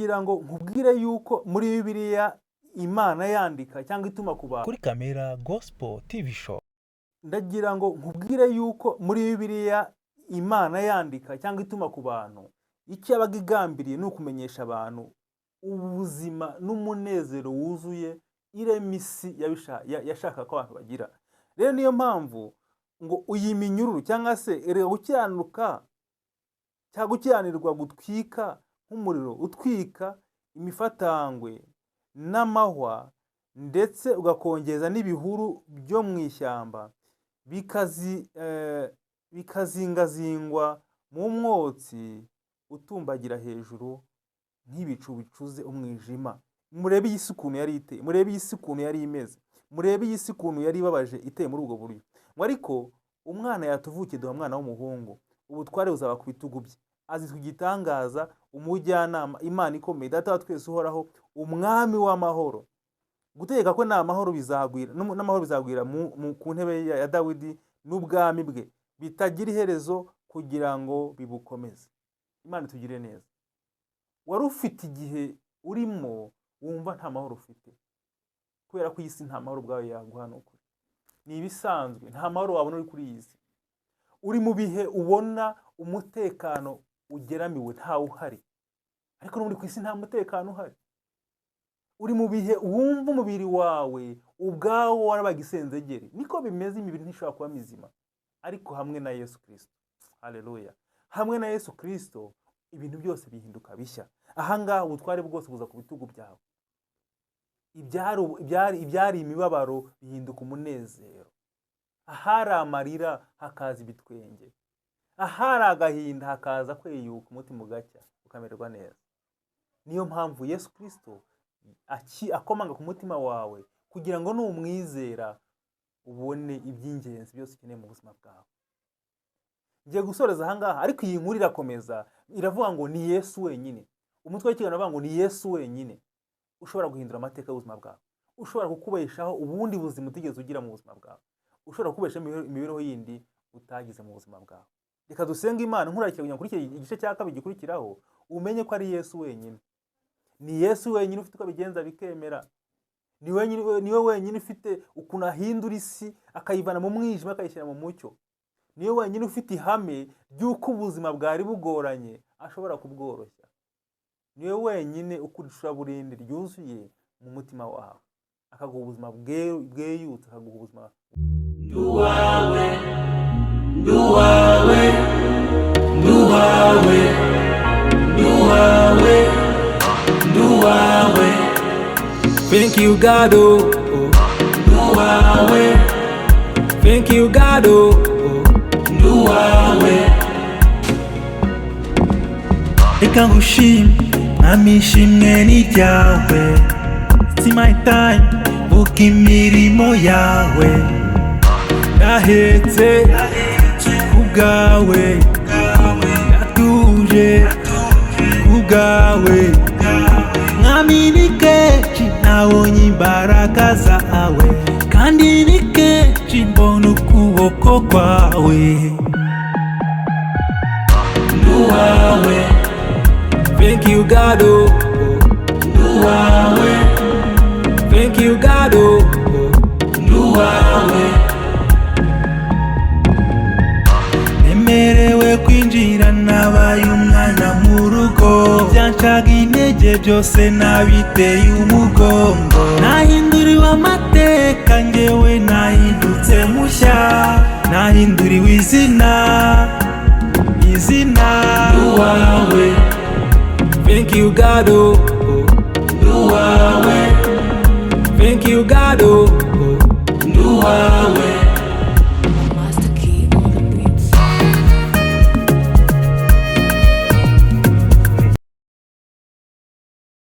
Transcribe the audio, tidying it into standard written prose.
ndagira ngo nkubwire yuko muri Bibiliya Imana yandika cyangwa ituma ku bantu kuri Kamera Gospel TV Show. Ndagira ngo nkubwire yuko muri Bibiliya Imana yandika cyangwa ituma ku bantu icyo yabaga igambiriye ni ukumenyesha abantu ubuzima n'umunezero wuzuye iremisi yashaka ko abantu bagira. Rero niyo mpamvu ngo uyiminyururu cyangwa se erega gukiranuka cyangwa gukiranirwa gutwika nk'umuriro utwika imifatangwe n'amahwa ndetse ugakongeza n'ibihuru byo mu ishyamba bikazingazingwa mu mwotsi utumbagira hejuru nk'ibicu bicuze umwijima. Murebe iyi si ukuntu yari iteye, murebe iyi si ukuntu yari imeze, murebe iyi si ukuntu yari ibabaje iteye muri ubwo buryo. Ngo ariko umwana yatuvukiye duha mwana w'umuhungu, ubutware buzaba ku bitugu bye, azitwa igitangaza, umujyanama, Imana ikomeye, Data wa twese uhoraho, umwami w'amahoro. Gutegeka ko n'amahoro bizagwira, n'amahoro bizagwira ku ntebe ya Dawidi n'ubwami bwe bitagira iherezo kugira ngo bibukomeze. Imana tugire neza. Wari ufite igihe urimo wumva nta mahoro ufite, kubera ko iyi si nta mahoro bwawe yaguha n'ukuri. Ni ibisanzwe, nta mahoro wabona uri kuri iyi si. Uri mu bihe ubona umutekano ugeramiwe ntawe uhari, ariko no muri ku isi nta mutekano uhari. Uri mu bihe wumva umubiri wawe ubwawo warabaga isenzegeri. Niko bimeze, imibiri ntishobora kuba mizima, ariko hamwe na Yesu Kristo, haleluya, hamwe na Yesu Kristo ibintu byose bihinduka bishya. Ahangaha ubutware bwose buza ku bitugu byawe. Ibyari imibabaro bihinduka umunezero. Ahari amarira hakaza ibitwenge, ahari agahinda hakaza kweyuka, umutima ugacya ukamererwa neza. Niyo mpamvu Yesu Kristo akomanga ku mutima wawe kugira ngo numwizera ubone iby'ingenzi byose ukeneye mu buzima bwawe. Ngiye gusoreza ahangaha, ariko iyi nkuru irakomeza, iravuga ngo ni Yesu wenyine. Umutwe w'ikiganiro uvuga ngo ni Yesu wenyine ushobora guhindura amateka y'ubuzima bwawe, ushobora kukubeshaho ubundi buzima utigeze ugira mu buzima bwawe, ushobora kukubesha imibereho yindi utagize mu buzima bwawe. Reka dusenge Imana nkurarikira kugira ngo kuri iki gice cya kabiri gikurikiraho umenye ko ari Yesu wenyine. Ni Yesu wenyine ufite uko bigenza bikemera. Niwe wenyine ufite ukuntu ahindura isi akayivana mu mwijima akayishyira mu mucyo. Niwe wenyine ufite ihame ry'uko ubuzima bwari bugoranye ashobora kubworoshya. Niwe wenyine ukurishura burindi ryuzuye mu mutima wawe, akaguha ubuzima bweyutse, akaguha ubuzima. Nduwawe, nduwawe, nduwawe, nduwawe, nduwawe. Thank you God, oh. Nduwawe, Thank you God, oh. nduwawe. Reka ngushime mwami, ishimwe ni ryawe. It's my time, vuga imirimo yawe. Ndahetse kubwawe, ndatuje kubwawe. Mwami ni kenshi nabonye imbaraga zawe, kandi ni kenshi mbona ukuboko kwawe. Nduwawe, Thank you God, oh. nduwawe, Thank you God, oh. nduwawe. Nemerewe kwinjira nabaye umwana mu rugo, byancaga intege byose nabiteye umugongo. Nahinduriwe amateka, njyewe nahindutse mushya, nahinduriwe izina. Nduwawe, Thank you God, oh. nduwawe, Thank you God, oh.